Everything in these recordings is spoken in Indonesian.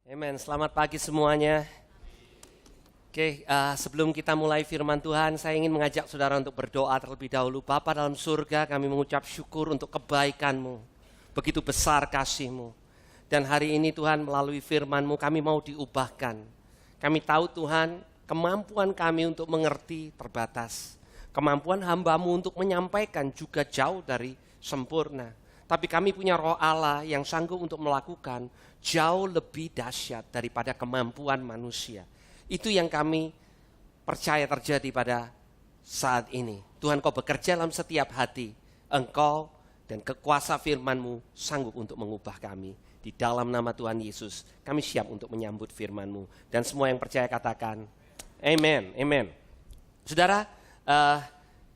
Amen. Selamat pagi semuanya. Sebelum kita mulai firman Tuhan, saya ingin mengajak saudara untuk berdoa terlebih dahulu. Bapa dalam surga, kami mengucap syukur untuk kebaikan-Mu. Begitu besar kasih-Mu. Dan hari ini Tuhan, melalui firman-Mu kami mau diubahkan. Kami tahu Tuhan, kemampuan kami untuk mengerti terbatas. Kemampuan hamba-Mu untuk menyampaikan juga jauh dari sempurna. Tapi kami punya Roh Allah yang sanggup untuk melakukan jauh lebih dahsyat daripada kemampuan manusia. Itu yang kami percaya terjadi pada saat ini. Tuhan, Kau bekerja dalam setiap hati. Engkau dan kekuasa firman-Mu sanggup untuk mengubah kami. Di dalam nama Tuhan Yesus, kami siap untuk menyambut firman-Mu. Dan semua yang percaya katakan, Amen, Amen. Saudara,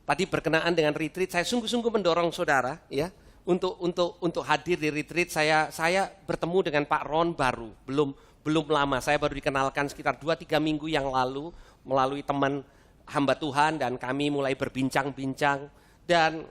tadi berkenaan dengan retreat, saya sungguh-sungguh mendorong saudara, ya, untuk hadir di retreat. Saya bertemu dengan Pak Ron baru, belum lama. Saya baru dikenalkan sekitar 2-3 minggu yang lalu melalui teman hamba Tuhan, dan kami mulai berbincang-bincang. Dan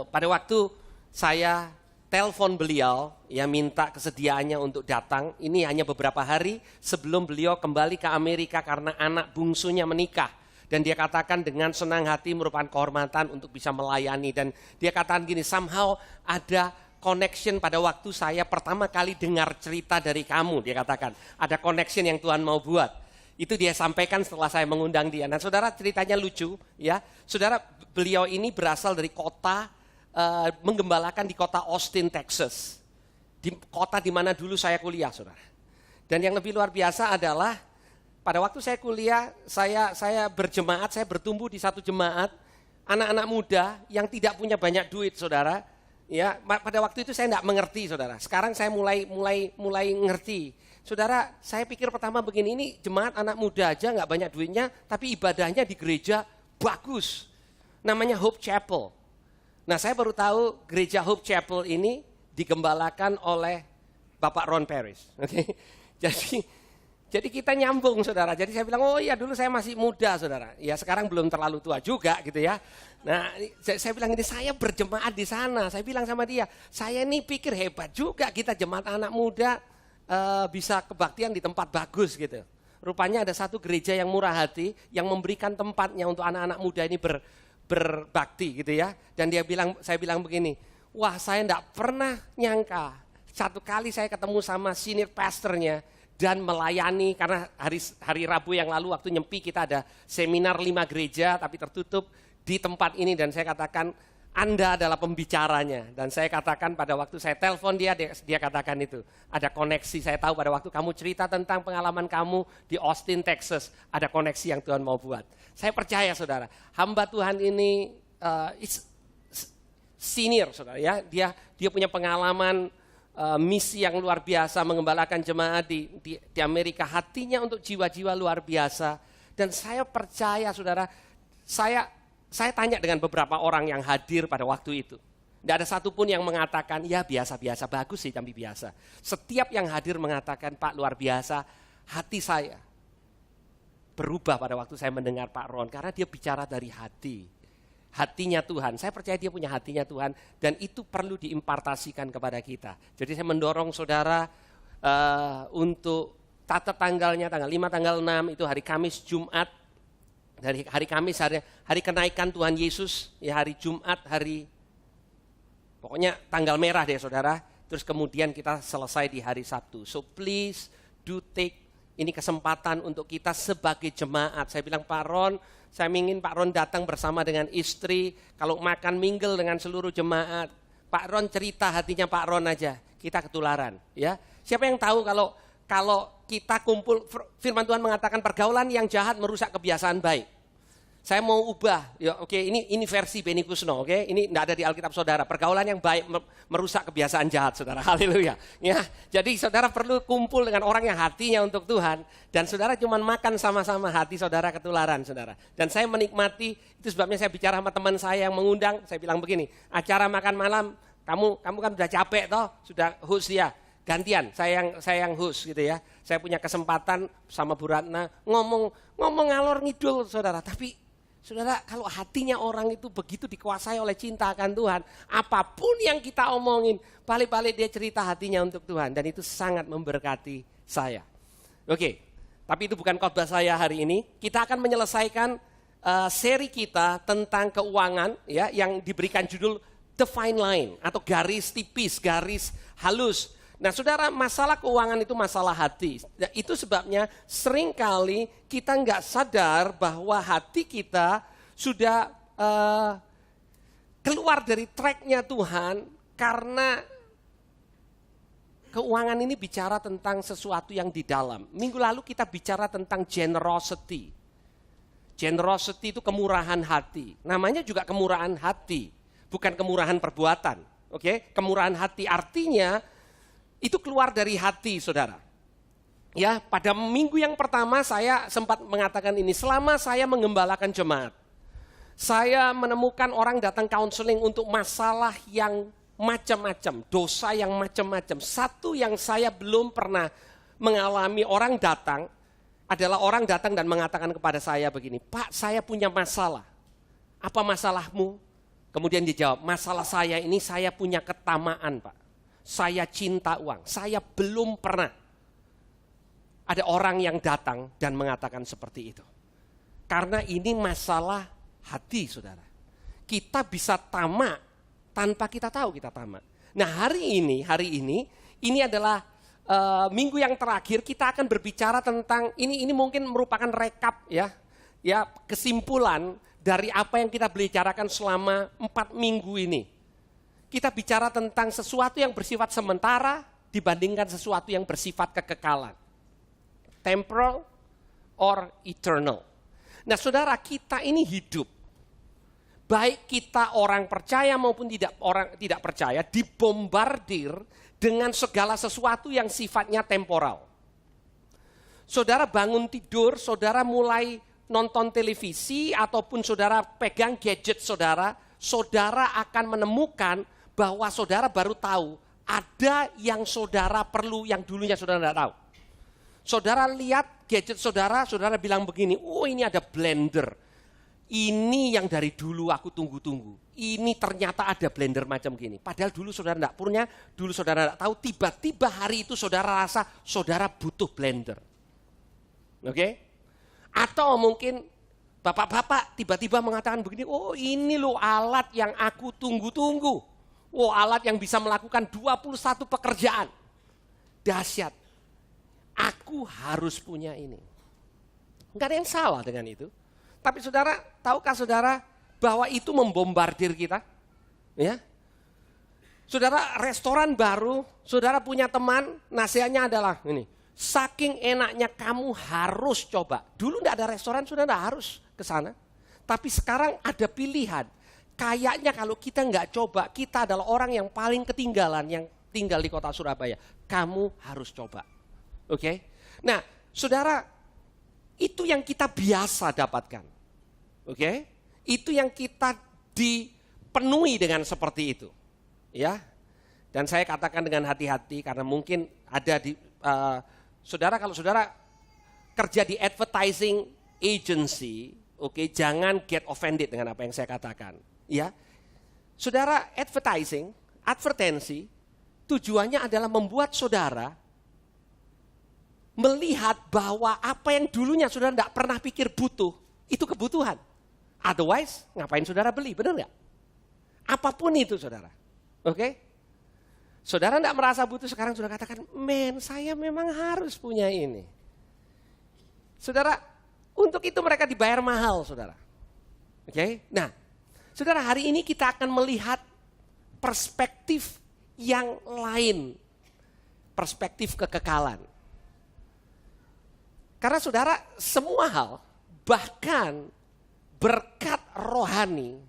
pada waktu saya telepon beliau, ya, minta kesediaannya untuk datang. Ini hanya beberapa hari sebelum beliau kembali ke Amerika karena anak bungsunya menikah. Dan dia katakan dengan senang hati merupakan kehormatan untuk bisa melayani. Dan dia katakan gini, somehow ada connection pada waktu saya pertama kali dengar cerita dari kamu. Dia katakan, ada connection yang Tuhan mau buat. Itu dia sampaikan setelah saya mengundang dia. Dan saudara, ceritanya lucu, ya. Saudara, beliau ini berasal dari kota, menggembalakan di kota Austin, Texas. Di kota di mana dulu saya kuliah, saudara. Dan yang lebih luar biasa adalah, pada waktu saya kuliah, saya berjemaat, saya bertumbuh di satu jemaat, anak-anak muda yang tidak punya banyak duit, saudara. Ya, pada waktu itu saya tidak mengerti, saudara. Sekarang saya mulai ngerti. Saudara, saya pikir pertama begini, ini jemaat anak muda aja nggak banyak duitnya, tapi ibadahnya di gereja bagus. Namanya Hope Chapel. Nah, saya baru tahu gereja Hope Chapel ini digembalakan oleh Bapak Ron Paris. Oke, Jadi kita nyambung, saudara. Jadi saya bilang, oh iya dulu saya masih muda, saudara. Ya sekarang belum terlalu tua juga gitu ya. Nah, saya bilang ini, saya berjemaat di sana. Saya bilang sama dia, saya ini pikir hebat juga kita jemaat anak muda bisa kebaktian di tempat bagus gitu. Rupanya ada satu gereja yang murah hati, yang memberikan tempatnya untuk anak-anak muda ini berbakti gitu ya. Dan saya bilang begini, wah saya enggak pernah nyangka. Satu kali saya ketemu sama senior pastornya, dan melayani, karena hari Rabu yang lalu waktu Nyempi kita ada seminar 5 gereja tapi tertutup di tempat ini, dan saya katakan Anda adalah pembicaranya. Dan saya katakan pada waktu saya telepon dia katakan itu, ada koneksi. Saya tahu pada waktu kamu cerita tentang pengalaman kamu di Austin, Texas, ada koneksi yang Tuhan mau buat. Saya percaya, saudara, hamba Tuhan ini senior, saudara, ya. Dia punya pengalaman misi yang luar biasa, mengembalakan jemaat di Amerika. Hatinya untuk jiwa-jiwa luar biasa. Dan saya percaya, saudara, saya tanya dengan beberapa orang yang hadir pada waktu itu. Tidak ada satupun yang mengatakan, ya biasa-biasa, bagus sih tapi biasa. Setiap yang hadir mengatakan, Pak luar biasa. Hati saya berubah pada waktu saya mendengar Pak Ron, karena dia bicara dari hati. Hatinya Tuhan, saya percaya dia punya hatinya Tuhan, dan itu perlu diimpartasikan kepada kita. Jadi saya mendorong saudara untuk tata tanggalnya, tanggal 5, tanggal 6, itu hari Kamis, Jumat. Dari hari Kamis, hari kenaikan Tuhan Yesus, ya hari Jumat, pokoknya tanggal merah deh saudara. Terus kemudian kita selesai di hari Sabtu. So please do take ini kesempatan untuk kita sebagai jemaat. Saya bilang Pak Ron, saya ingin Pak Ron datang bersama dengan istri, kalau makan mingle dengan seluruh jemaat. Pak Ron cerita hatinya Pak Ron aja, kita ketularan. Ya, siapa yang tahu kalau kita kumpul, firman Tuhan mengatakan pergaulan yang jahat merusak kebiasaan baik. Saya mau ubah, ya oke, ini versi Benny Kusno, oke, ini tidak ada di Alkitab saudara. Pergaulan yang baik merusak kebiasaan jahat, saudara. Haleluya. Ya, jadi saudara perlu kumpul dengan orang yang hatinya untuk Tuhan, dan saudara cuma makan sama-sama, hati saudara ketularan, saudara. Dan saya menikmati, itu sebabnya saya bicara sama teman saya yang mengundang, saya bilang begini, acara makan malam, kamu kan sudah capek toh, sudah host ya. Gantian, saya yang host gitu ya. Saya punya kesempatan sama Bu Ratna ngomong ngalor ngidul, saudara, tapi Saudara, kalau hatinya orang itu begitu dikuasai oleh cinta akan Tuhan, apapun yang kita omongin, balik-balik dia cerita hatinya untuk Tuhan. Dan itu sangat memberkati saya. Oke, tapi itu bukan khotbah saya hari ini. Kita akan menyelesaikan seri kita tentang keuangan ya, yang diberikan judul The Fine Line atau garis tipis, garis halus. Nah saudara, masalah keuangan itu masalah hati. Nah, itu sebabnya seringkali kita nggak sadar bahwa hati kita sudah keluar dari tracknya Tuhan karena keuangan ini bicara tentang sesuatu yang di dalam. Minggu lalu kita bicara tentang generosity. Generosity itu kemurahan hati. Namanya juga kemurahan hati, bukan kemurahan perbuatan. Oke, kemurahan hati artinya itu keluar dari hati, saudara. Ya, pada minggu yang pertama saya sempat mengatakan ini, selama saya mengembalakan jemaat, saya menemukan orang datang counseling untuk masalah yang macam-macam, dosa yang macam-macam. Satu yang saya belum pernah mengalami, orang datang adalah orang datang dan mengatakan kepada saya begini, Pak, saya punya masalah. Apa masalahmu? Kemudian dia jawab, masalah saya ini saya punya ketamaan, Pak. Saya cinta uang. Saya belum pernah ada orang yang datang dan mengatakan seperti itu. Karena ini masalah hati, saudara. Kita bisa tamak tanpa kita tahu kita tamak. Nah hari ini adalah minggu yang terakhir kita akan berbicara tentang ini mungkin merupakan rekap ya kesimpulan dari apa yang kita bicarakan selama 4 minggu ini. Kita bicara tentang sesuatu yang bersifat sementara dibandingkan sesuatu yang bersifat kekekalan. Temporal or eternal. Nah saudara, kita ini hidup. Baik kita orang percaya maupun orang tidak percaya, dibombardir dengan segala sesuatu yang sifatnya temporal. Saudara bangun tidur, saudara mulai nonton televisi ataupun saudara pegang gadget saudara akan menemukan bahwa saudara baru tahu ada yang saudara perlu yang dulunya saudara tidak tahu. Saudara lihat gadget saudara bilang begini, oh ini ada blender. Ini yang dari dulu aku tunggu-tunggu. Ini ternyata ada blender macam gini. Padahal dulu saudara tidak punya, dulu saudara tidak tahu, tiba-tiba hari itu saudara rasa saudara butuh blender. Oke? Atau mungkin bapak-bapak tiba-tiba mengatakan begini, oh ini loh alat yang aku tunggu-tunggu. Oh alat yang bisa melakukan 21 pekerjaan. Dahsyat. Aku harus punya ini. Enggak ada yang salah dengan itu. Tapi saudara, tahukah saudara bahwa itu membombardir kita? Ya. Saudara, restoran baru, saudara punya teman, nasihatnya adalah ini. Saking enaknya kamu harus coba. Dulu enggak ada restoran, saudara enggak harus ke sana. Tapi sekarang ada pilihan. Kayaknya kalau kita enggak coba, kita adalah orang yang paling ketinggalan yang tinggal di kota Surabaya. Kamu harus coba. Oke? Nah, saudara, itu yang kita biasa dapatkan. Oke? Itu yang kita dipenuhi dengan seperti itu. Ya. Dan saya katakan dengan hati-hati karena mungkin ada di saudara, kalau saudara kerja di advertising agency, oke, jangan get offended dengan apa yang saya katakan. Ya, saudara, advertensi, tujuannya adalah membuat saudara melihat bahwa apa yang dulunya saudara tidak pernah pikir butuh, itu kebutuhan. Otherwise, ngapain saudara beli, benar nggak? Apapun itu saudara, oke? Saudara tidak merasa butuh, sekarang saudara katakan, men saya memang harus punya ini. Saudara, untuk itu mereka dibayar mahal saudara. Oke, nah. Saudara, hari ini kita akan melihat perspektif yang lain. Perspektif kekekalan. Karena saudara, semua hal, bahkan berkat rohani,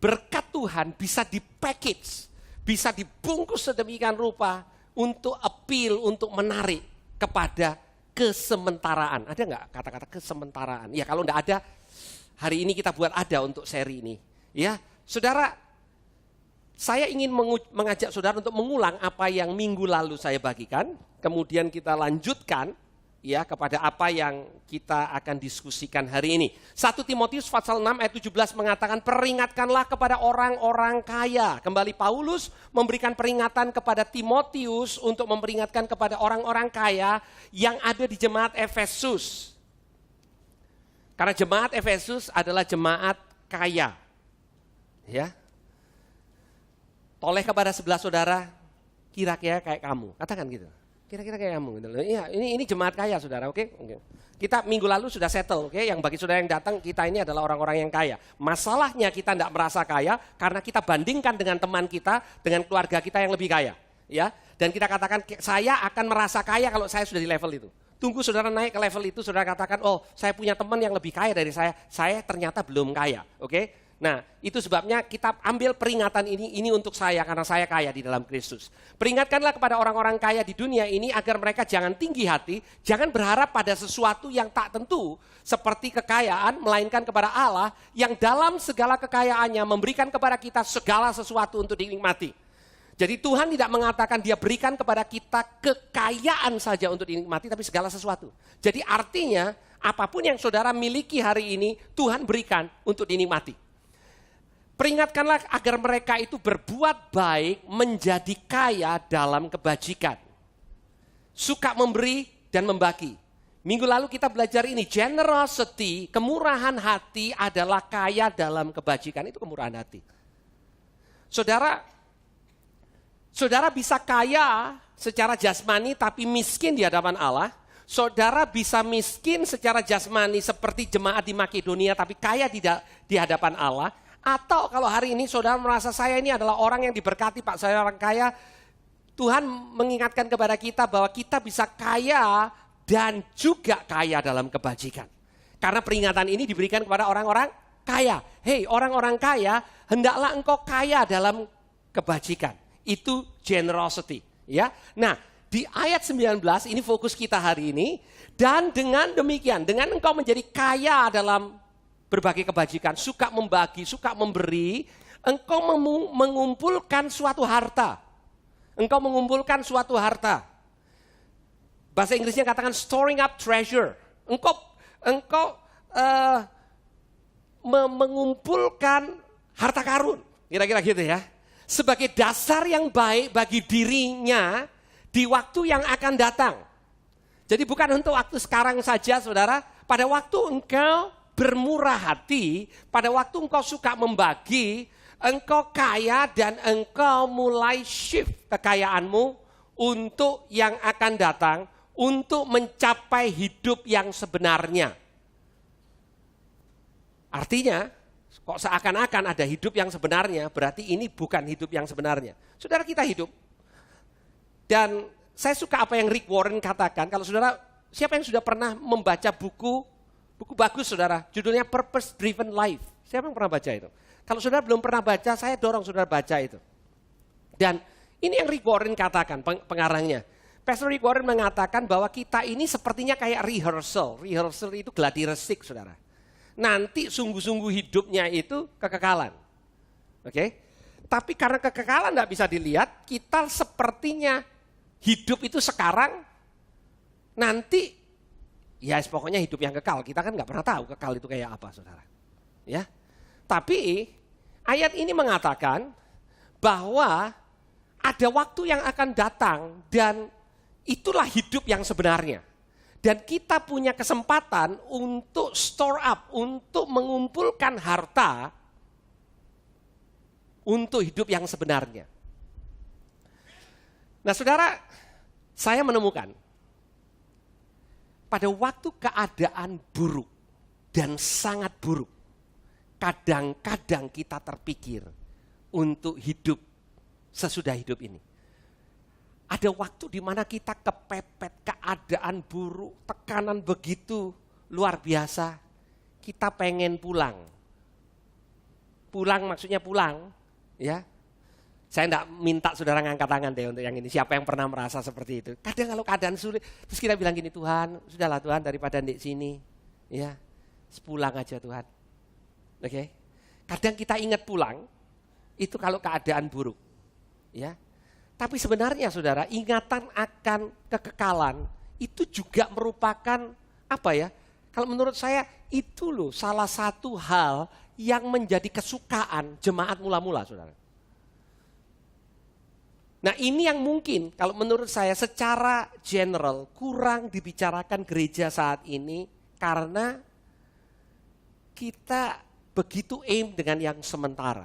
berkat Tuhan bisa dipackage, bisa dibungkus sedemikian rupa untuk appeal, untuk menarik kepada kesementaraan. Ada nggak kata-kata kesementaraan? Ya kalau nggak ada, hari ini kita buat ada untuk seri ini. Ya, saudara, saya ingin mengajak saudara untuk mengulang apa yang minggu lalu saya bagikan, kemudian kita lanjutkan ya kepada apa yang kita akan diskusikan hari ini. 1 Timotius pasal 6 ayat 17 mengatakan peringatkanlah kepada orang-orang kaya. Kembali Paulus memberikan peringatan kepada Timotius untuk memperingatkan kepada orang-orang kaya yang ada di jemaat Efesus. Karena jemaat Efesus adalah jemaat kaya. Ya. Toleh kepada sebelah saudara, kira-kira kayak kamu. Katakan gitu. Kira-kira kayak kamu gitu loh. Iya, ini jemaat kaya saudara, oke? Kita minggu lalu sudah settle, oke? Yang bagi saudara yang datang, kita ini adalah orang-orang yang kaya. Masalahnya kita tidak merasa kaya karena kita bandingkan dengan teman kita, dengan keluarga kita yang lebih kaya. Ya, dan kita katakan saya akan merasa kaya kalau saya sudah di level itu. Tunggu saudara naik ke level itu, saudara katakan, oh saya punya teman yang lebih kaya dari saya ternyata belum kaya, oke? Nah, itu sebabnya kita ambil peringatan ini untuk saya karena saya kaya di dalam Kristus. Peringatkanlah kepada orang-orang kaya di dunia ini agar mereka jangan tinggi hati, jangan berharap pada sesuatu yang tak tentu seperti kekayaan, melainkan kepada Allah yang dalam segala kekayaannya memberikan kepada kita segala sesuatu untuk dinikmati. Jadi Tuhan tidak mengatakan dia berikan kepada kita kekayaan saja untuk dinikmati, tapi segala sesuatu. Jadi artinya apapun yang saudara miliki hari ini, Tuhan berikan untuk dinikmati. Peringatkanlah agar mereka itu berbuat baik, menjadi kaya dalam kebajikan. Suka memberi dan membagi. Minggu lalu kita belajar ini, generosity, kemurahan hati adalah kaya dalam kebajikan. Itu kemurahan hati. Saudara bisa kaya secara jasmani tapi miskin di hadapan Allah. Saudara bisa miskin secara jasmani seperti jemaat di Makedonia tapi kaya di hadapan Allah. Atau kalau hari ini saudara merasa saya ini adalah orang yang diberkati, Pak, saya orang kaya. Tuhan mengingatkan kepada kita bahwa kita bisa kaya dan juga kaya dalam kebajikan. Karena peringatan ini diberikan kepada orang-orang kaya. Hei, orang-orang kaya, hendaklah engkau kaya dalam kebajikan. Itu generosity, ya. Nah, di ayat 19 ini fokus kita hari ini. Dan dengan demikian, dengan engkau menjadi kaya dalam berbagai kebajikan, suka membagi, suka memberi, engkau mengumpulkan suatu harta. Engkau mengumpulkan suatu harta. Bahasa Inggrisnya katakan storing up treasure. Engkau mengumpulkan harta karun. Kira-kira gitu ya. Sebagai dasar yang baik bagi dirinya di waktu yang akan datang. Jadi bukan untuk waktu sekarang saja saudara. Pada waktu engkau bermurah hati, pada waktu engkau suka membagi, engkau kaya dan engkau mulai shift kekayaanmu untuk yang akan datang, untuk mencapai hidup yang sebenarnya. Artinya, kok seakan-akan ada hidup yang sebenarnya, berarti ini bukan hidup yang sebenarnya. Saudara, kita hidup. Dan saya suka apa yang Rick Warren katakan, kalau saudara, siapa yang sudah pernah membaca buku bagus saudara, judulnya Purpose Driven Life. Siapa yang pernah baca itu? Kalau saudara belum pernah baca, saya dorong saudara baca itu. Dan ini yang Rick Warren katakan, pengarangnya. Pastor Rick Warren mengatakan bahwa kita ini sepertinya kayak rehearsal. Rehearsal itu gladi resik saudara. Nanti sungguh-sungguh hidupnya itu kekekalan. Oke? Tapi karena kekekalan tidak bisa dilihat, kita sepertinya hidup itu sekarang, nanti ya pokoknya hidup yang kekal, kita kan nggak pernah tahu kekal itu kayak apa saudara. Ya, tapi ayat ini mengatakan bahwa ada waktu yang akan datang dan itulah hidup yang sebenarnya. Dan kita punya kesempatan untuk store up, untuk mengumpulkan harta untuk hidup yang sebenarnya. Nah saudara, saya menemukan pada waktu keadaan buruk dan sangat buruk, kadang-kadang kita terpikir untuk hidup sesudah hidup ini. Ada waktu di mana kita kepepet keadaan buruk, tekanan begitu luar biasa, kita pengen pulang. Pulang maksudnya pulang, ya. Saya enggak minta saudara ngangkat tangan deh untuk yang ini. Siapa yang pernah merasa seperti itu? Kadang kalau keadaan sulit, terus kita bilang gini, Tuhan, sudahlah Tuhan daripada di sini, ya, pulang aja Tuhan. Oke? Kadang kita ingat pulang, itu kalau keadaan buruk, ya. Tapi sebenarnya saudara, ingatan akan kekekalan itu juga merupakan apa ya? Kalau menurut saya itu loh salah satu hal yang menjadi kesukaan jemaat mula-mula, saudara. Nah ini yang mungkin kalau menurut saya secara general kurang dibicarakan gereja saat ini karena kita begitu aim dengan yang sementara.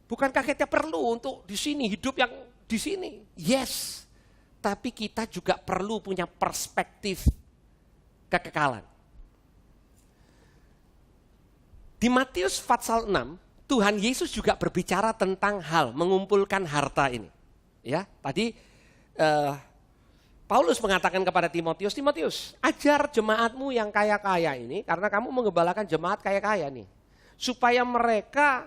Bukankah kita perlu untuk di sini hidup yang di sini? Yes, tapi kita juga perlu punya perspektif kekekalan. Di Matius pasal 6 Tuhan Yesus juga berbicara tentang hal mengumpulkan harta ini. Ya, tadi Paulus mengatakan kepada Timotius, Timotius, ajar jemaatmu yang kaya-kaya ini karena kamu menggembalakan jemaat kaya-kaya nih. Supaya mereka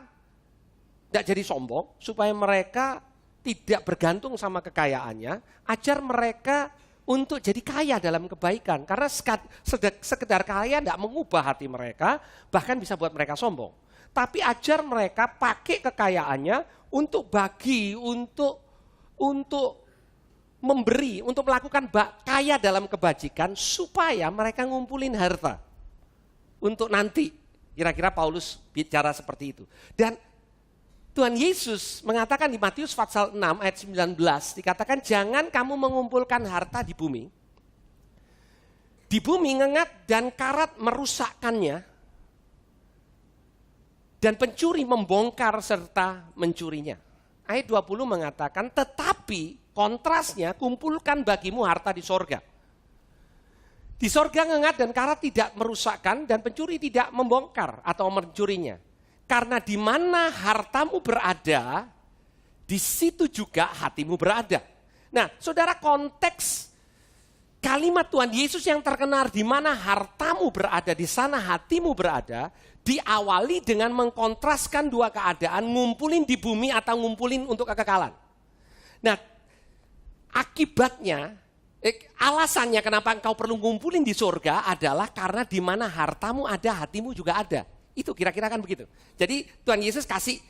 tidak jadi sombong, supaya mereka tidak bergantung sama kekayaannya, ajar mereka untuk jadi kaya dalam kebaikan. Karena sekedar kaya tidak mengubah hati mereka, bahkan bisa buat mereka sombong. Tapi ajar mereka pakai kekayaannya untuk bagi, untuk memberi, untuk melakukan kaya dalam kebajikan supaya mereka ngumpulin harta untuk nanti. Kira-kira Paulus bicara seperti itu. Dan Tuhan Yesus mengatakan di Matius pasal 6 ayat 19, dikatakan jangan kamu mengumpulkan harta di bumi. Di bumi ngengat dan karat merusakkannya. Dan pencuri membongkar serta mencurinya. Ayat 20 mengatakan, tetapi kontrasnya kumpulkan bagimu harta di sorga. Di sorga ngengat dan karat tidak merusakkan dan pencuri tidak membongkar atau mencurinya. Karena di mana hartamu berada, di situ juga hatimu berada. Nah, saudara, konteks kalimat Tuhan Yesus yang terkenal di mana hartamu berada, di sana hatimu berada, diawali dengan mengkontraskan dua keadaan, ngumpulin di bumi atau ngumpulin untuk kekekalan. Nah, akibatnya, alasannya kenapa engkau perlu ngumpulin di surga adalah karena di mana hartamu ada, hatimu juga ada. Itu kira-kira kan begitu. Jadi Tuhan Yesus kasih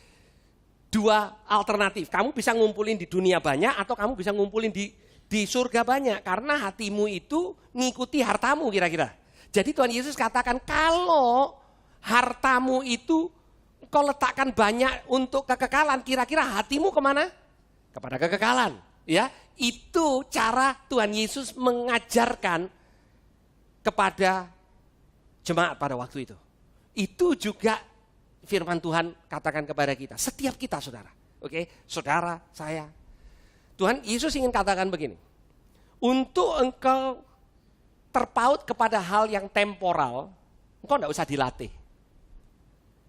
dua alternatif. Kamu bisa ngumpulin di dunia banyak atau kamu bisa ngumpulin di surga banyak. Karena hatimu itu ngikuti hartamu kira-kira. Jadi Tuhan Yesus katakan kalau hartamu itu kau letakkan banyak untuk kekekalan, kira-kira hatimu kemana? Kepada kekekalan. Ya, itu cara Tuhan Yesus mengajarkan kepada jemaat pada waktu itu. Itu juga firman Tuhan katakan kepada kita, setiap kita saudara. Oke, saudara, saya. Tuhan Yesus ingin katakan begini, untuk engkau terpaut kepada hal yang temporal, engkau tidak usah dilatih.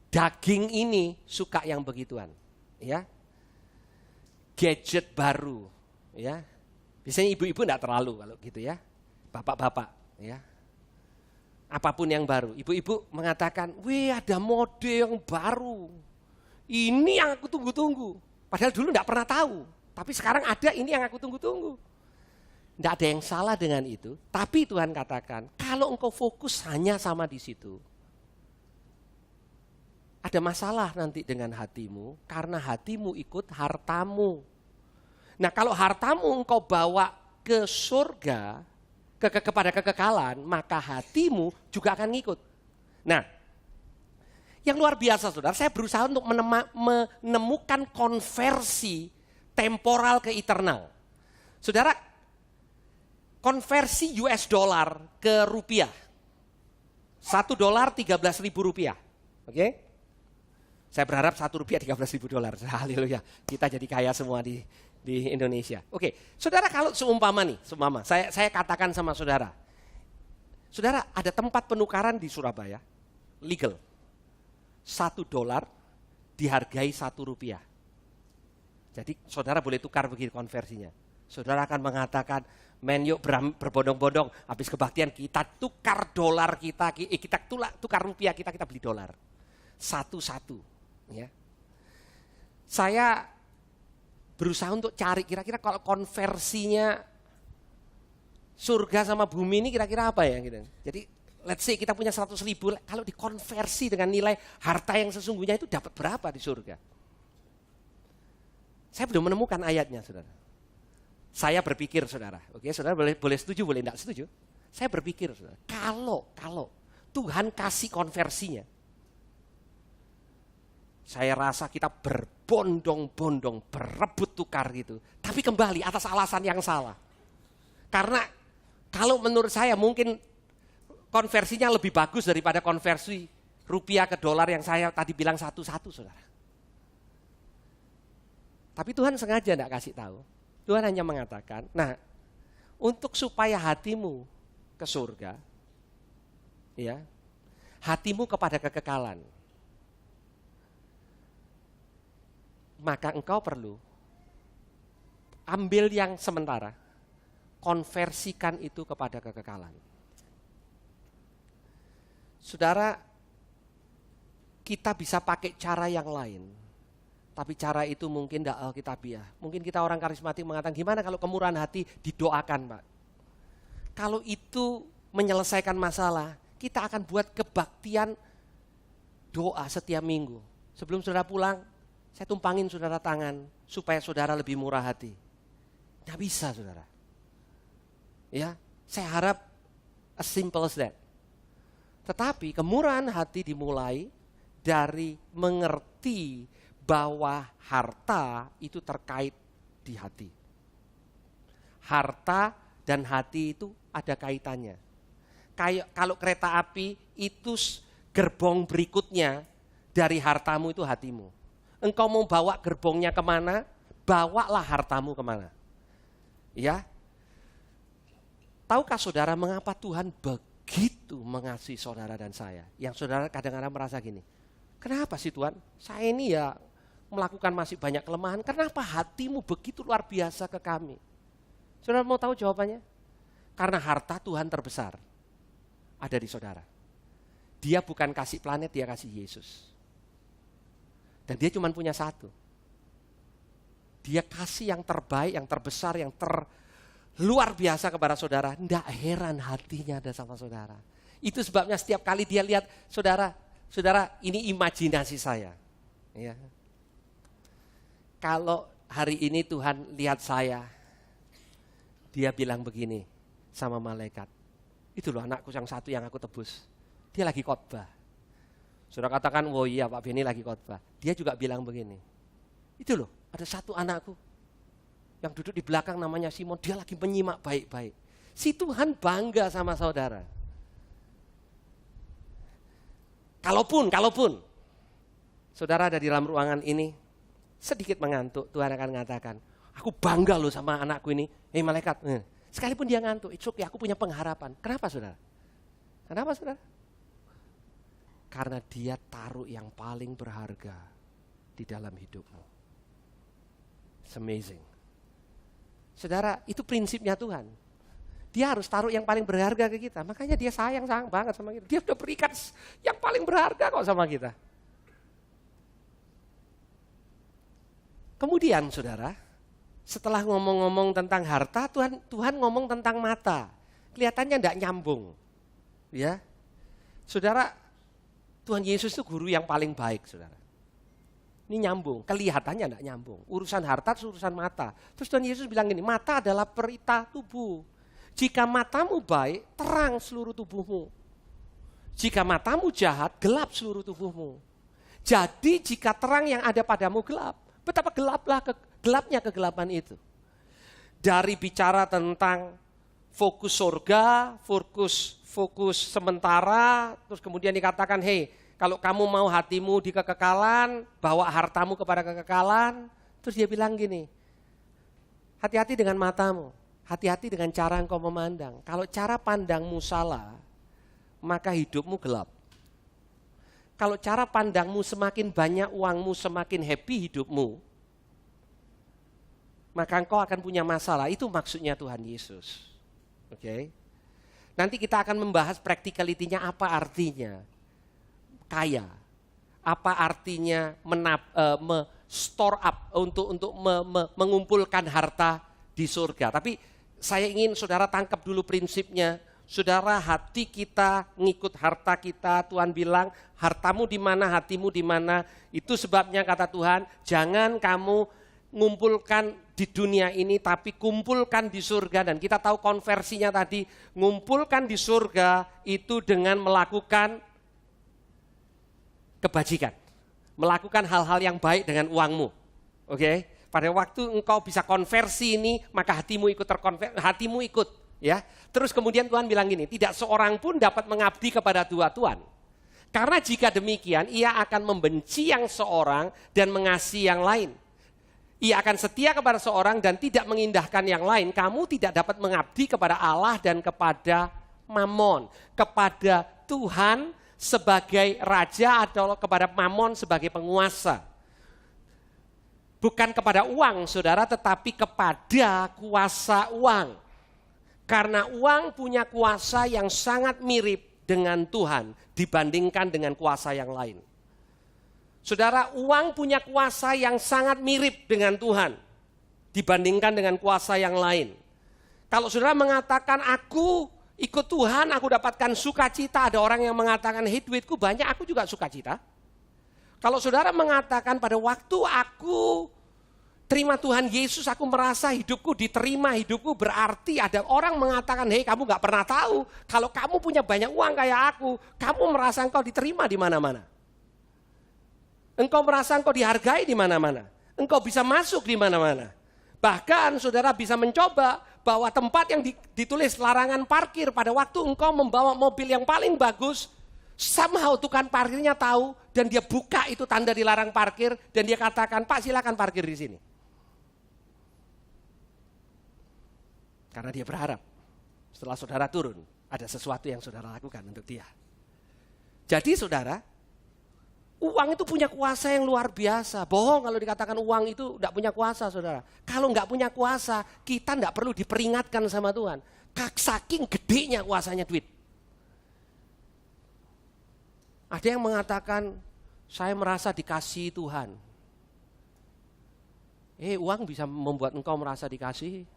Daging ini suka yang begituan, ya. Gadget baru, ya. Biasanya ibu-ibu enggak terlalu kalau gitu ya. Bapak-bapak, ya. Apapun yang baru, ibu-ibu mengatakan, "Wih, ada mode yang baru. Ini yang aku tunggu-tunggu." Padahal dulu enggak pernah tahu, tapi sekarang ada, ini yang aku tunggu-tunggu. Enggak ada yang salah dengan itu, tapi Tuhan katakan, kalau engkau fokus hanya sama di situ, ada masalah nanti dengan hatimu, karena hatimu ikut hartamu. Nah, kalau hartamu engkau bawa ke surga, kepada kekekalan, maka hatimu juga akan ngikut. Nah, yang luar biasa saudara, saya berusaha untuk menemukan konversi temporal ke eternal. Saudara, konversi US dollar ke rupiah. $1 $13.000. Oke? Saya berharap $1 $13.000. Haleluya. Kita jadi kaya semua di Indonesia. Oke, saudara, kalau seumpama nih, saya katakan sama saudara. Saudara, ada tempat penukaran di Surabaya, legal. $1 dihargai $1. Jadi saudara boleh tukar begitu konversinya. Saudara akan mengatakan, men yuk berbondong-bondong, habis kebaktian kita tukar dolar kita tukar rupiah kita beli dolar. Satu-satu. Ya. Saya berusaha untuk cari kira-kira kalau konversinya surga sama bumi ini kira-kira apa ya gitu. Jadi let's say kita punya 100.000, kalau dikonversi dengan nilai harta yang sesungguhnya itu dapat berapa di surga? Saya belum menemukan ayatnya, saudara. Saya berpikir, saudara. Oke, saudara boleh setuju, boleh tidak setuju. Saya berpikir, saudara, kalau Tuhan kasih konversinya, saya rasa kita berbondong-bondong, berebut tukar gitu. Tapi kembali atas alasan yang salah. Karena kalau menurut saya mungkin konversinya lebih bagus daripada konversi rupiah ke dolar yang saya tadi bilang satu-satu, saudara. Tapi Tuhan sengaja tidak kasih tahu. Tuhan hanya mengatakan, nah untuk supaya hatimu ke surga, ya, hatimu kepada kekekalan, maka engkau perlu ambil yang sementara, konversikan itu kepada kekekalan. Saudara, kita bisa pakai cara yang lain. Tapi cara itu mungkin tidak alkitabiah. Mungkin kita orang karismatik mengatakan, gimana kalau kemurahan hati didoakan, Pak? Kalau itu menyelesaikan masalah, kita akan buat kebaktian doa setiap minggu. Sebelum saudara pulang, saya tumpangin saudara tangan, supaya saudara lebih murah hati. Nggak bisa, saudara. Ya, saya harap as simple as that. Tetapi kemurahan hati dimulai dari mengerti bahwa harta itu terkait di hati. Harta dan hati itu ada kaitannya. Kayak kalau kereta api itu gerbong berikutnya dari hartamu itu hatimu. Engkau mau bawa gerbongnya kemana, bawalah hartamu kemana. Ya, tahukah saudara mengapa Tuhan begitu mengasihi saudara dan saya? Yang saudara kadang-kadang merasa gini, kenapa sih Tuhan, saya ini ya melakukan masih banyak kelemahan, kenapa hatimu begitu luar biasa ke kami? Saudara mau tahu jawabannya? Karena harta Tuhan terbesar ada di saudara. Dia bukan kasih planet, dia kasih Yesus. Dan dia cuma punya satu. Dia kasih yang terbaik, yang terbesar, yang luar biasa kepada saudara. Tidak heran hatinya ada sama saudara. Itu sebabnya setiap kali dia lihat saudara, ini imajinasi saya. Ya. Kalau hari ini Tuhan lihat saya, dia bilang begini sama malaikat, itu loh anakku yang satu yang aku tebus, dia lagi khotbah. Saudara katakan, oh iya Pak Beni lagi khotbah. Dia juga bilang begini, itu loh ada satu anakku yang duduk di belakang namanya Simon, dia lagi menyimak baik-baik. Si Tuhan bangga sama saudara. Kalaupun saudara ada di dalam ruangan ini, sedikit mengantuk, Tuhan akan mengatakan, aku bangga loh sama anakku ini. Malaikat, sekalipun dia ngantuk, it's okay, aku punya pengharapan. Kenapa saudara? Kenapa saudara? Karena dia taruh yang paling berharga di dalam hidupmu. It's amazing. Saudara, itu prinsipnya Tuhan. Dia harus taruh yang paling berharga ke kita. Makanya dia sayang banget sama kita. Dia sudah berikan yang paling berharga kok sama kita. Kemudian saudara, setelah ngomong-ngomong tentang harta, Tuhan ngomong tentang mata. Kelihatannya tidak nyambung. Ya, saudara, Tuhan Yesus itu guru yang paling baik, saudara. Ini nyambung, kelihatannya tidak nyambung. Urusan harta, urusan mata. Terus Tuhan Yesus bilang gini, mata adalah perita tubuh. Jika matamu baik, terang seluruh tubuhmu. Jika matamu jahat, gelap seluruh tubuhmu. Jadi jika terang yang ada padamu gelap, betapa gelapnya kegelapan itu. Dari bicara tentang fokus surga, fokus sementara, terus kemudian dikatakan, hey, kalau kamu mau hatimu di kekekalan, bawa hartamu kepada kekekalan. Terus dia bilang gini, hati-hati dengan matamu, hati-hati dengan cara engkau memandang. Kalau cara pandangmu salah, maka hidupmu gelap. Kalau cara pandangmu semakin banyak uangmu, semakin happy hidupmu, maka engkau akan punya masalah. Itu maksudnya Tuhan Yesus. Oke. Nanti kita akan membahas practicality-nya, apa artinya kaya. Apa artinya store up untuk mengumpulkan harta di surga. Tapi saya ingin saudara tangkap dulu prinsipnya. Saudara, hati kita ngikut harta kita. Tuhan bilang, hartamu di mana, hatimu di mana. Itu sebabnya kata Tuhan, jangan kamu ngumpulkan di dunia ini, tapi kumpulkan di surga. Dan kita tahu konversinya tadi, ngumpulkan di surga itu dengan melakukan kebajikan. Melakukan hal-hal yang baik dengan uangmu. Oke? Pada waktu engkau bisa konversi ini, maka hatimu ikut terkonversi, hatimu ikut. Ya. Terus kemudian Tuhan bilang gini, tidak seorang pun dapat mengabdi kepada dua tuan. Karena jika demikian, ia akan membenci yang seorang dan mengasihi yang lain. Ia akan setia kepada seorang dan tidak mengindahkan yang lain. Kamu tidak dapat mengabdi kepada Allah dan kepada Mamon. Kepada Tuhan sebagai raja atau kepada Mamon sebagai penguasa. Bukan kepada uang, saudara, tetapi kepada kuasa uang. Karena uang punya kuasa yang sangat mirip dengan Tuhan dibandingkan dengan kuasa yang lain. Saudara, uang punya kuasa yang sangat mirip dengan Tuhan dibandingkan dengan kuasa yang lain. Kalau saudara mengatakan aku ikut Tuhan, aku dapatkan sukacita, ada orang yang mengatakan duitku banyak, aku juga sukacita. Kalau saudara mengatakan pada waktu aku terima Tuhan Yesus, aku merasa hidupku diterima, hidupku berarti. Ada orang mengatakan, hei kamu gak pernah tahu, kalau kamu punya banyak uang kayak aku, kamu merasa engkau diterima di mana-mana. Engkau merasa engkau dihargai di mana-mana. Engkau bisa masuk di mana-mana. Bahkan saudara bisa mencoba bahwa tempat yang ditulis larangan parkir, pada waktu engkau membawa mobil yang paling bagus, somehow tukang parkirnya tahu dan dia buka itu tanda dilarang parkir dan dia katakan, Pak silakan parkir di sini. Karena dia berharap setelah saudara turun, ada sesuatu yang saudara lakukan untuk dia. Jadi saudara, uang itu punya kuasa yang luar biasa. Bohong kalau dikatakan uang itu tidak punya kuasa, saudara. Kalau nggak punya kuasa, kita tidak perlu diperingatkan sama Tuhan. Saking gedenya kuasanya duit. Ada yang mengatakan, saya merasa dikasihi Tuhan. Uang bisa membuat engkau merasa dikasihi.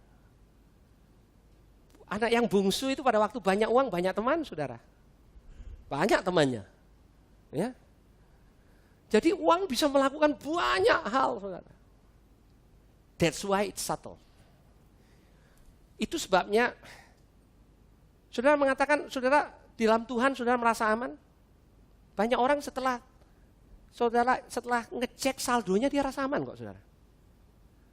Anak yang bungsu itu pada waktu banyak uang, banyak teman, saudara. Banyak temannya. Ya. Jadi uang bisa melakukan banyak hal, saudara. That's why it's subtle. Itu sebabnya, saudara mengatakan, saudara di dalam Tuhan, saudara merasa aman. Banyak orang setelah ngecek saldonya dia rasa aman kok, saudara.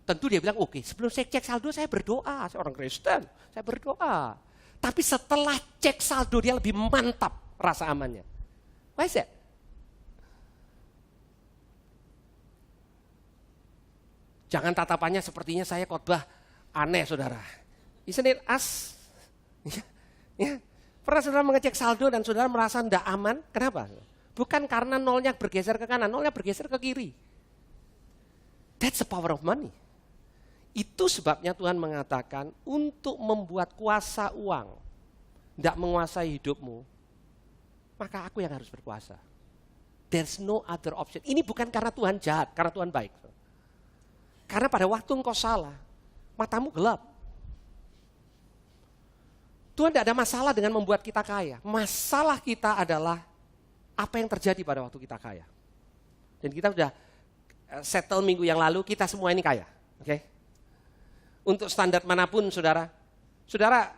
Tentu dia bilang, oke, sebelum saya cek saldo saya berdoa, saya orang Kristen, saya berdoa. Tapi setelah cek saldo dia lebih mantap rasa amannya. Why is that? Jangan tatapannya sepertinya saya khotbah aneh, saudara. Isn't it us? Ya. Pernah saudara mengecek saldo dan saudara merasa tidak aman? Kenapa? Bukan karena nolnya bergeser ke kanan, nolnya bergeser ke kiri. That's the power of money. Itu sebabnya Tuhan mengatakan untuk membuat kuasa uang tidak menguasai hidupmu, maka aku yang harus berkuasa. There's no other option. Ini bukan karena Tuhan jahat, karena Tuhan baik. Karena pada waktu engkau salah, matamu gelap. Tuhan tidak ada masalah dengan membuat kita kaya. Masalah kita adalah apa yang terjadi pada waktu kita kaya. Dan kita sudah settle minggu yang lalu, kita semua ini kaya. Oke? Untuk standar manapun saudara. Saudara,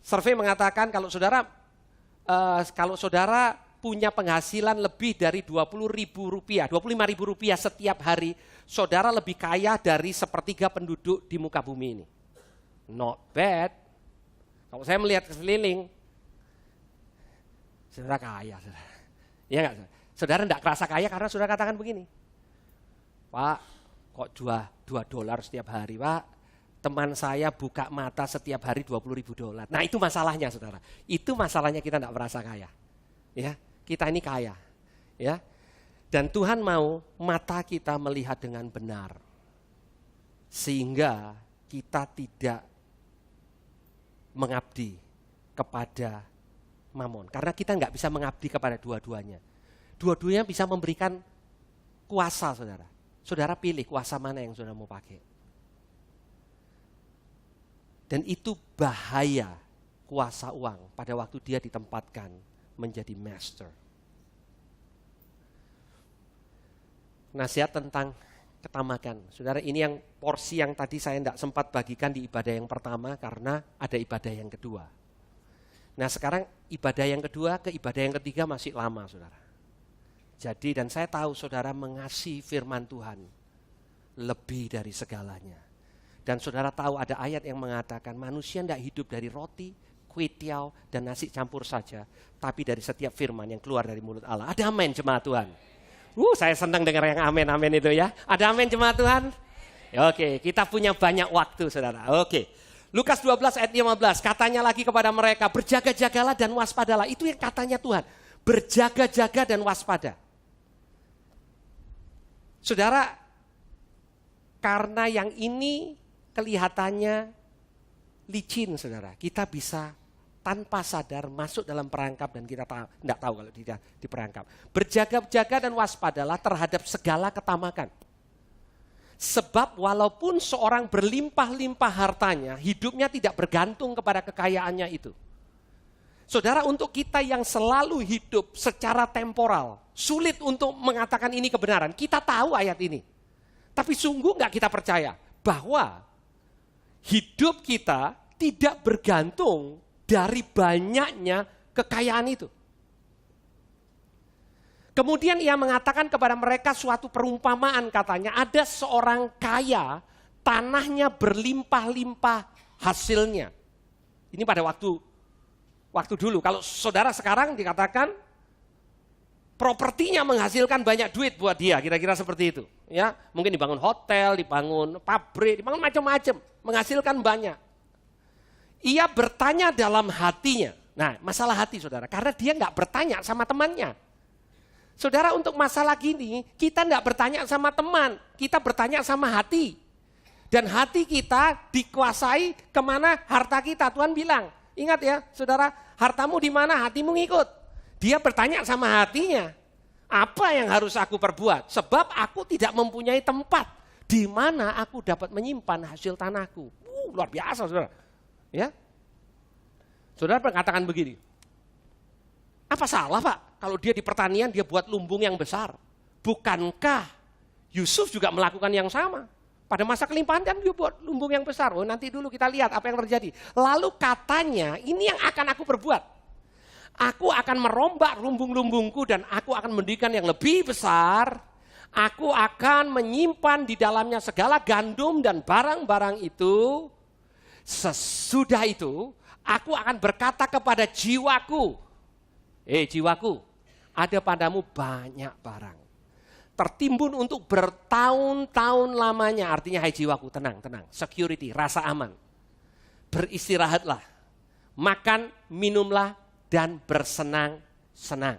survei mengatakan kalau saudara punya penghasilan lebih dari Rp25.000 setiap hari, saudara lebih kaya dari sepertiga penduduk di muka bumi ini. Not bad. Kalau saya melihat ke sekeliling, saudara kaya. Saudara. Ya enggak? Saudara enggak kerasa kaya karena saudara katakan begini, Pak, kok $2 setiap hari, Pak? Teman saya buka mata setiap hari $20.000. Nah itu masalahnya, saudara. Itu masalahnya kita enggak merasa kaya. Ya, kita ini kaya. Ya. Dan Tuhan mau mata kita melihat dengan benar. Sehingga kita tidak mengabdi kepada Mamon. Karena kita enggak bisa mengabdi kepada dua-duanya. Dua-duanya bisa memberikan kuasa, saudara. Saudara pilih kuasa mana yang saudara mau pakai. Dan itu bahaya kuasa uang pada waktu dia ditempatkan menjadi master. Nasihat tentang ketamakan. Saudara, ini yang porsi yang tadi saya tidak sempat bagikan di ibadah yang pertama karena ada ibadah yang kedua. Nah sekarang ibadah yang kedua ke ibadah yang ketiga masih lama, saudara. Jadi dan saya tahu saudara mengasihi firman Tuhan lebih dari segalanya. Dan saudara tahu ada ayat yang mengatakan manusia tidak hidup dari roti, kuitiau, dan nasi campur saja. Tapi dari setiap firman yang keluar dari mulut Allah. Ada amin jemaat Tuhan. Saya senang dengar yang amin-amin itu ya. Ada amin jemaat Tuhan? Oke, kita punya banyak waktu saudara. Oke, Lukas 12 ayat 15. Katanya lagi kepada mereka, berjaga-jagalah dan waspadalah. Itu yang katanya Tuhan. Berjaga-jaga dan waspada. Saudara, karena yang ini kelihatannya licin saudara. Kita bisa tanpa sadar masuk dalam perangkap dan kita tidak tahu kalau tidak diperangkap. Berjaga-jaga dan waspadalah terhadap segala ketamakan. Sebab walaupun seorang berlimpah-limpah hartanya, hidupnya tidak bergantung kepada kekayaannya itu. Saudara, untuk kita yang selalu hidup secara temporal, sulit untuk mengatakan ini kebenaran. Kita tahu ayat ini. Tapi sungguh nggak kita percaya bahwa hidup kita tidak bergantung dari banyaknya kekayaan itu. Kemudian ia mengatakan kepada mereka suatu perumpamaan katanya. Ada seorang kaya, tanahnya berlimpah-limpah hasilnya. Ini pada waktu dulu. Kalau saudara sekarang dikatakan propertinya menghasilkan banyak duit buat dia. Kira-kira seperti itu. Ya, mungkin dibangun hotel, dibangun pabrik, dibangun macam-macam. Menghasilkan banyak. Ia bertanya dalam hatinya. Nah, masalah hati saudara. Karena dia nggak bertanya sama temannya. Saudara, untuk masalah gini, kita nggak bertanya sama teman. Kita bertanya sama hati. Dan hati kita dikuasai kemana harta kita. Tuhan bilang, ingat ya saudara, hartamu di mana, hatimu ngikut. Dia bertanya sama hatinya. Apa yang harus aku perbuat? Sebab aku tidak mempunyai tempat di mana aku dapat menyimpan hasil tanahku. Luar biasa saudara. Ya, saudara mengatakan begini, apa salah Pak kalau dia di pertanian dia buat lumbung yang besar? Bukankah Yusuf juga melakukan yang sama? Pada masa kelimpahan kan dia buat lumbung yang besar. Oh nanti dulu kita lihat apa yang terjadi. Lalu katanya ini yang akan aku perbuat. Aku akan merombak lumbung-lumbungku dan aku akan mendirikan yang lebih besar. Aku akan menyimpan di dalamnya segala gandum dan barang-barang itu. Sesudah itu, aku akan berkata kepada jiwaku, jiwaku, ada padamu banyak barang. Tertimbun untuk bertahun-tahun lamanya, artinya hai jiwaku, tenang, security, rasa aman. Beristirahatlah, makan, minumlah, dan bersenang-senang.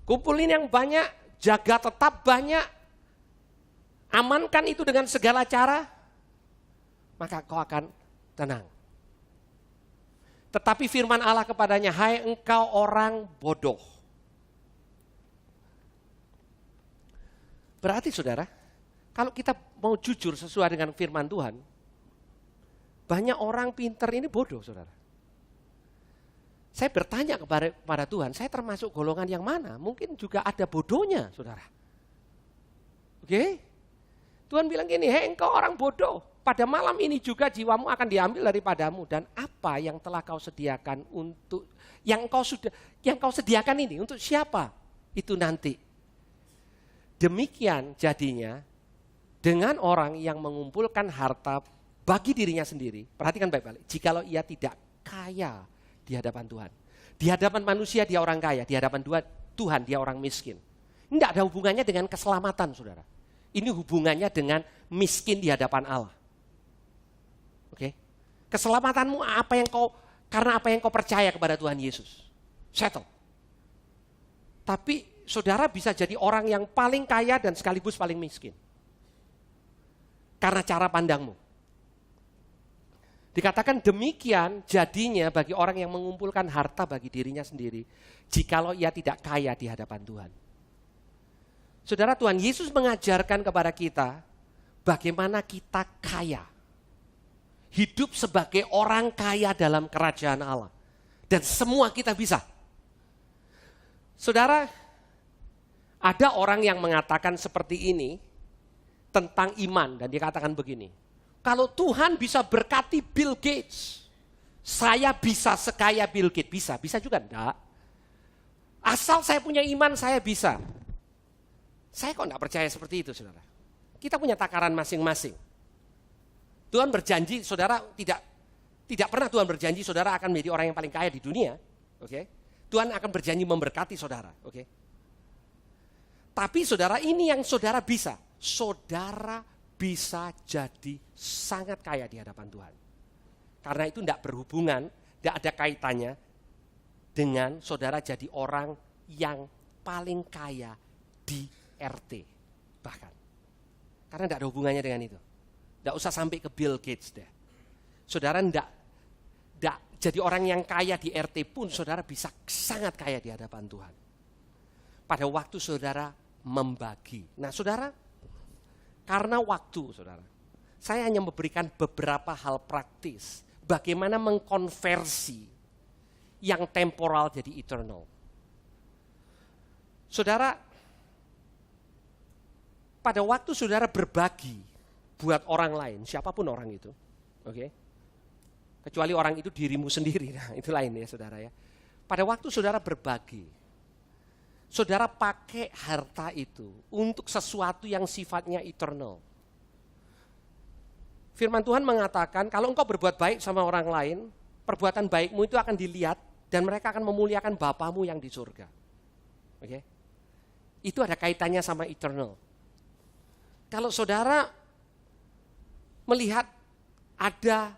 Kumpulin yang banyak, jaga tetap banyak, amankan itu dengan segala cara, maka kau akan tenang. Tetapi firman Allah kepadanya, hai engkau orang bodoh. Berarti saudara, kalau kita mau jujur sesuai dengan firman Tuhan, banyak orang pintar ini bodoh saudara. Saya bertanya kepada Tuhan, saya termasuk golongan yang mana? Mungkin juga ada bodohnya saudara. Oke? Tuhan bilang gini, hei engkau orang bodoh. Pada malam ini juga jiwamu akan diambil daripadamu dan apa yang telah kau sediakan untuk yang kau sediakan ini untuk siapa? Itu nanti. Demikian jadinya dengan orang yang mengumpulkan harta bagi dirinya sendiri. Perhatikan baik-baik. Jikalau ia tidak kaya di hadapan Tuhan. Di hadapan manusia dia orang kaya, di hadapan Tuhan dia orang miskin. Ini tidak ada hubungannya dengan keselamatan saudara. Ini hubungannya dengan miskin di hadapan Allah. Oke, keselamatanmu karena apa yang kau percaya kepada Tuhan Yesus. Settle. Tapi saudara bisa jadi orang yang paling kaya dan sekaligus paling miskin. Karena cara pandangmu. Dikatakan demikian jadinya bagi orang yang mengumpulkan harta bagi dirinya sendiri, jikalau ia tidak kaya di hadapan Tuhan. Saudara, Tuhan Yesus mengajarkan kepada kita bagaimana kita kaya. Hidup sebagai orang kaya dalam kerajaan Allah. Dan semua kita bisa. Saudara, ada orang yang mengatakan seperti ini, tentang iman. Dan dia katakan begini, kalau Tuhan bisa berkati Bill Gates, saya bisa sekaya Bill Gates. Bisa juga enggak. Asal saya punya iman, saya bisa. Saya kok enggak percaya seperti itu, saudara. Kita punya takaran masing-masing. Tuhan berjanji, saudara, tidak pernah Tuhan berjanji saudara akan menjadi orang yang paling kaya di dunia. Oke? Tuhan akan berjanji memberkati saudara. Oke? Tapi saudara, ini yang saudara bisa. Saudara bisa jadi sangat kaya di hadapan Tuhan. Karena itu tidak berhubungan, tidak ada kaitannya dengan saudara jadi orang yang paling kaya di RT. Bahkan. Karena tidak ada hubungannya dengan itu. Tidak usah sampai ke Bill Gates deh. Saudara tidak jadi orang yang kaya di RT pun saudara bisa sangat kaya di hadapan Tuhan. Pada waktu saudara membagi. Nah saudara, karena waktu saudara, saya hanya memberikan beberapa hal praktis. Bagaimana mengkonversi yang temporal jadi eternal. Saudara, pada waktu saudara berbagi buat orang lain, siapapun orang itu, oke? Kecuali orang itu dirimu sendiri, nah itu lain ya saudara ya. Pada waktu saudara berbagi, saudara pakai harta itu untuk sesuatu yang sifatnya eternal. Firman Tuhan mengatakan, kalau engkau berbuat baik sama orang lain, perbuatan baikmu itu akan dilihat dan mereka akan memuliakan Bapamu yang di surga. Oke? Itu ada kaitannya sama eternal. Kalau saudara melihat ada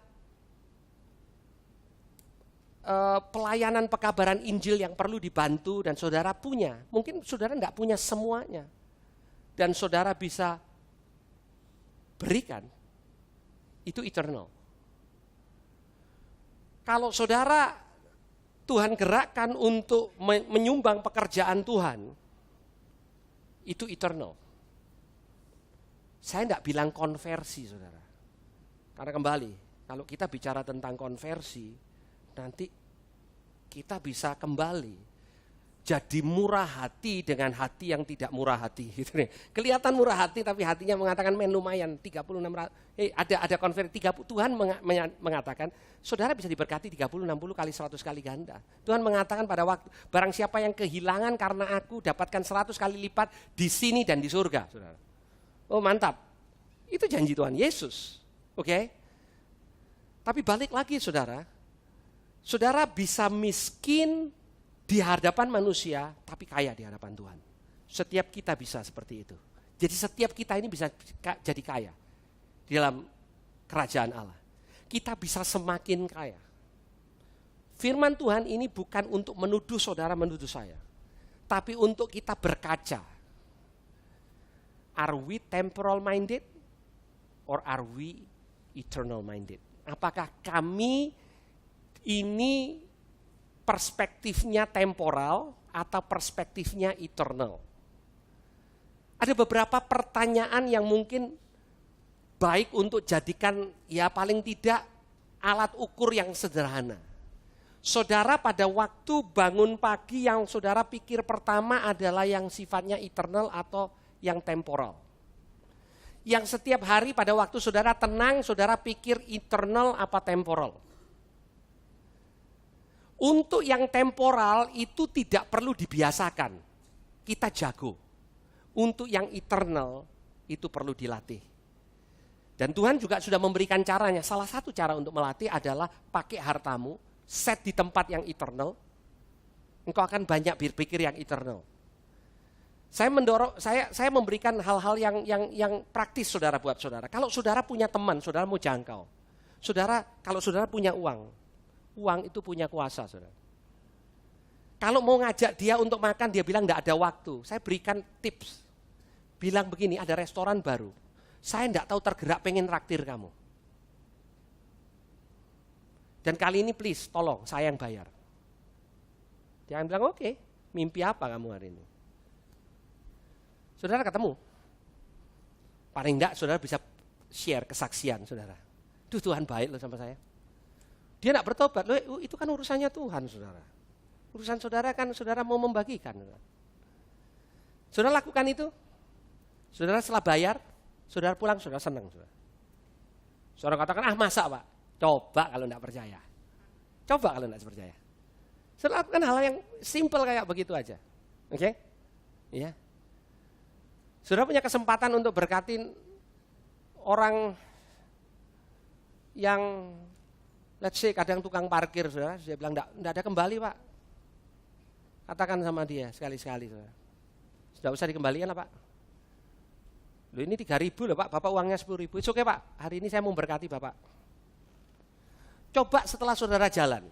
pelayanan pekabaran Injil yang perlu dibantu dan saudara punya, mungkin saudara tidak punya semuanya. Dan saudara bisa berikan, itu eternal. Kalau saudara Tuhan gerakkan untuk menyumbang pekerjaan Tuhan, itu eternal. Saya tidak bilang konversi saudara. Karena kembali, kalau kita bicara tentang konversi, nanti kita bisa kembali jadi murah hati dengan hati yang tidak murah hati. Gitu nih. Kelihatan murah hati tapi hatinya mengatakan lumayan 36 ada konversi 30. Tuhan mengatakan saudara bisa diberkati 30, 60 kali 100 kali ganda. Tuhan mengatakan pada waktu barang siapa yang kehilangan karena aku dapatkan 100 kali lipat di sini dan di surga, saudara. Oh mantap. Itu janji Tuhan Yesus. Oke? Tapi balik lagi saudara. Saudara bisa miskin di hadapan manusia, tapi kaya di hadapan Tuhan. Setiap kita bisa seperti itu. Jadi setiap kita ini bisa jadi kaya di dalam kerajaan Allah. Kita bisa semakin kaya. Firman Tuhan ini bukan untuk menuduh saudara, menuduh saya. Tapi untuk kita berkaca. Are we temporal minded? Or are we eternal minded? Apakah kami ini perspektifnya temporal atau perspektifnya eternal? Ada beberapa pertanyaan yang mungkin baik untuk jadikan ya paling tidak alat ukur yang sederhana. Saudara pada waktu bangun pagi yang saudara pikir pertama adalah yang sifatnya eternal atau yang temporal. Yang setiap hari pada waktu saudara tenang, saudara pikir eternal apa temporal. Untuk yang temporal itu tidak perlu dibiasakan, kita jago. Untuk yang eternal itu perlu dilatih. Dan Tuhan juga sudah memberikan caranya. Salah satu cara untuk melatih adalah pakai hartamu, set di tempat yang eternal. Engkau akan banyak berpikir yang eternal. Saya memberikan hal-hal yang praktis saudara buat saudara. Kalau saudara punya teman, saudara mau jangkau. Kalau saudara punya uang itu punya kuasa saudara. Kalau mau ngajak dia untuk makan, dia bilang enggak ada waktu. Saya berikan tips. Bilang begini, ada restoran baru. Saya enggak tahu tergerak pengen traktir kamu. Dan kali ini please, tolong saya yang bayar. Dia akan bilang oke, mimpi apa kamu hari ini? Saudara ketemu. Paling enggak saudara bisa share kesaksian saudara. Duh Tuhan baik loh sama saya. Dia enggak bertobat, loh itu kan urusannya Tuhan saudara. Urusan saudara kan saudara mau membagikan. Saudara lakukan itu. Saudara setelah bayar, Saudara pulang, saudara senang. Saudara katakan, masa Pak? Coba kalau enggak percaya. Coba kalau enggak percaya. Saudara lakukan hal yang simple kayak begitu aja. Oke? Ya. Saudara punya kesempatan untuk berkatin orang yang let's say kadang tukang parkir, saudara. Dia bilang, enggak ada kembali Pak. Katakan sama dia sekali-sekali, saudara. Sudah usah dikembalikan lah Pak. Loh ini 3.000 loh Pak, Bapak uangnya 10.000. It's okay Pak, hari ini saya mau berkati Bapak. Coba setelah saudara jalan,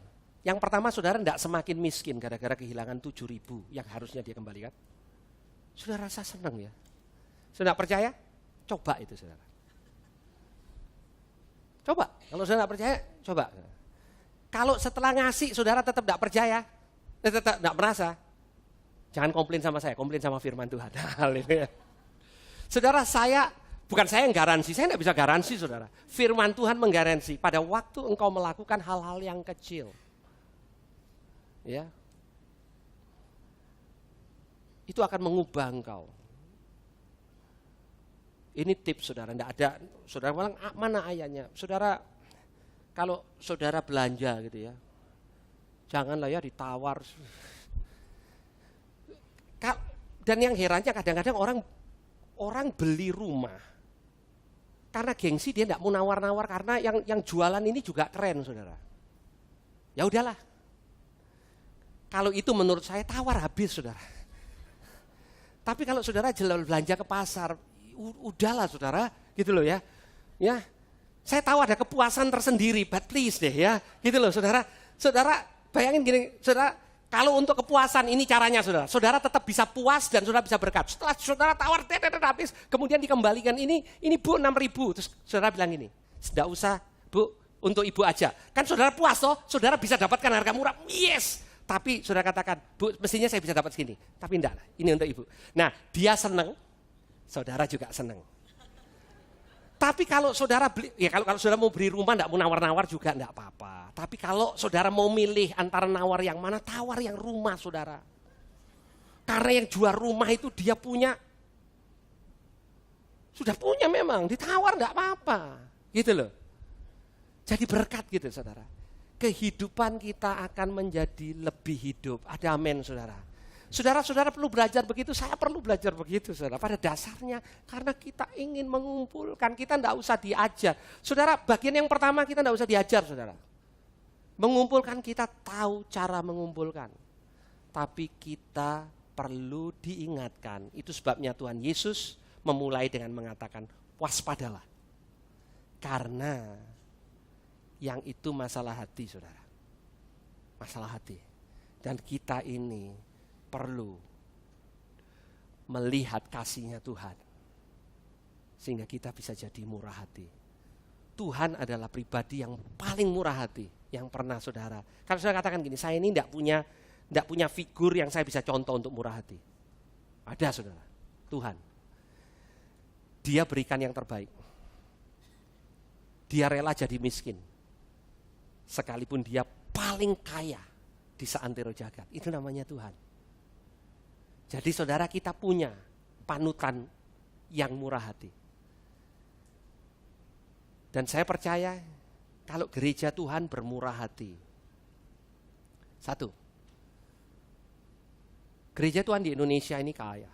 yang pertama saudara tidak semakin miskin gara-gara kehilangan 7.000 yang harusnya dia kembalikan. Saudara rasa senang ya. Saudara percaya? Coba itu saudara. Coba, kalau saudara tidak percaya, coba. Kalau setelah ngasih saudara tetap tidak percaya, tetap tidak merasa, jangan komplain sama saya, komplain sama firman Tuhan. Haleluya. Saudara, bukan saya yang garansi, saya tidak bisa garansi saudara. Firman Tuhan menggaransi pada waktu engkau melakukan hal-hal yang kecil. Ya. Itu akan mengubah engkau. Ini tips saudara, tidak ada, saudara bilang mana ayatnya. Saudara, kalau saudara belanja gitu ya, janganlah ya ditawar. Dan yang herannya kadang-kadang orang beli rumah karena gengsi, dia tidak mau nawar-nawar karena yang jualan ini juga keren saudara. Ya udahlah. Kalau itu menurut saya tawar habis saudara. Tapi kalau saudara belanja ke pasar, udahlah saudara, gitu loh ya. Ya, saya tahu ada kepuasan tersendiri, but please deh ya, gitu loh saudara. Saudara bayangin gini, saudara. Kalau untuk kepuasan ini caranya saudara. Saudara tetap bisa puas dan saudara bisa berkat. Setelah saudara tawar habis, kemudian dikembalikan ini Bu 6.000. Terus saudara bilang ini, tidak usah Bu, untuk ibu aja. Kan saudara puas toh, saudara bisa dapatkan harga murah. Yes. Tapi saudara katakan, Bu mestinya saya bisa dapat segini. Tapi enggak, ini untuk ibu. Nah dia senang, saudara juga senang. Tapi kalau saudara beli, ya kalau saudara mau beli rumah enggak mau nawar-nawar juga enggak apa-apa. Tapi kalau saudara mau milih antara nawar yang mana, tawar yang rumah saudara. Karena yang jual rumah itu dia punya, sudah punya memang, ditawar enggak apa-apa. Gitu loh. Jadi berkat gitu saudara. Kehidupan kita akan menjadi lebih hidup. Ada amin saudara. Saudara-saudara perlu belajar begitu, saya perlu belajar begitu saudara. Pada dasarnya karena kita ingin mengumpulkan, kita tidak usah diajar. Saudara, bagian yang pertama kita tidak usah diajar saudara. Mengumpulkan kita tahu cara mengumpulkan. Tapi kita perlu diingatkan. Itu sebabnya Tuhan Yesus memulai dengan mengatakan waspadalah. Karena yang itu masalah hati saudara. Masalah hati. Dan kita ini perlu melihat kasihnya Tuhan sehingga kita bisa jadi murah hati. Tuhan adalah pribadi yang paling murah hati yang pernah saudara. Kalau saudara katakan gini, saya ini tidak punya figur yang saya bisa contoh untuk murah hati. Ada saudara, Tuhan. Dia berikan yang terbaik. Dia rela jadi miskin. Sekalipun dia paling kaya di seantero jagat. Itu namanya Tuhan. Jadi saudara, kita punya panutan yang murah hati. Dan saya percaya kalau gereja Tuhan bermurah hati. Satu, gereja Tuhan di Indonesia ini kaya.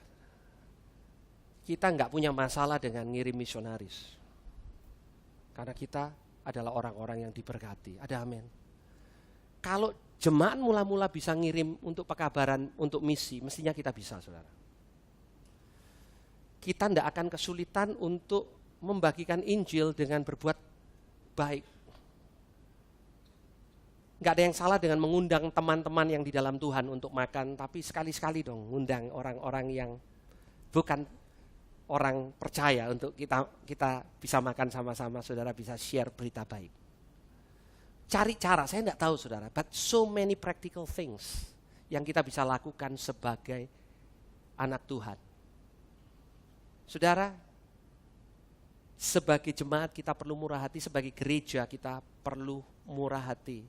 Kita enggak punya masalah dengan ngirim misionaris. Karena kita adalah orang-orang yang diberkati. Ada amin. Kalau jemaat mula-mula bisa ngirim untuk pekabaran, untuk misi, mestinya kita bisa saudara. Kita tidak akan kesulitan untuk membagikan Injil dengan berbuat baik. Nggak ada yang salah dengan mengundang teman-teman yang di dalam Tuhan untuk makan, tapi sekali-sekali dong ngundang orang-orang yang bukan orang percaya untuk kita bisa makan sama-sama, saudara bisa share berita baik. Cari cara, saya tidak tahu saudara, but so many practical things yang kita bisa lakukan sebagai anak Tuhan. Saudara, sebagai jemaat kita perlu murah hati, sebagai gereja kita perlu murah hati.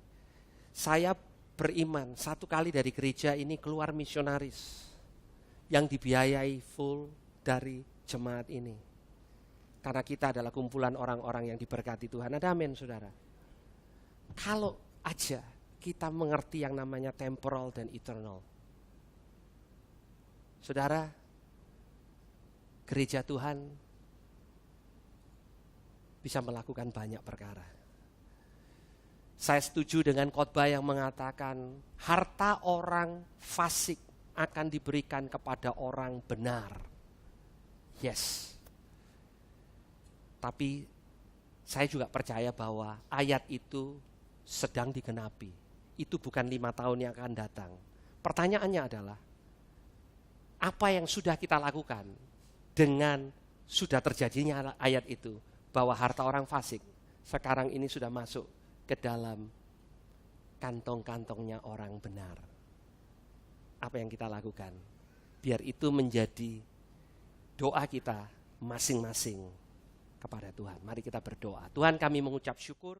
Saya beriman, satu kali dari gereja ini keluar misionaris yang dibiayai full dari jemaat ini. Karena kita adalah kumpulan orang-orang yang diberkati Tuhan. Ada amin, saudara. Kalau aja kita mengerti yang namanya temporal dan eternal. Saudara, gereja Tuhan bisa melakukan banyak perkara. Saya setuju dengan khotbah yang mengatakan harta orang fasik akan diberikan kepada orang benar. Yes. Tapi saya juga percaya bahwa ayat itu sedang digenapi. Itu bukan 5 tahun yang akan datang. Pertanyaannya adalah, apa yang sudah kita lakukan dengan sudah terjadinya ayat itu, bahwa harta orang fasik sekarang ini sudah masuk ke dalam kantong-kantongnya orang benar. Apa yang kita lakukan? Biar itu menjadi doa kita masing-masing kepada Tuhan. Mari kita berdoa. Tuhan, kami mengucap syukur.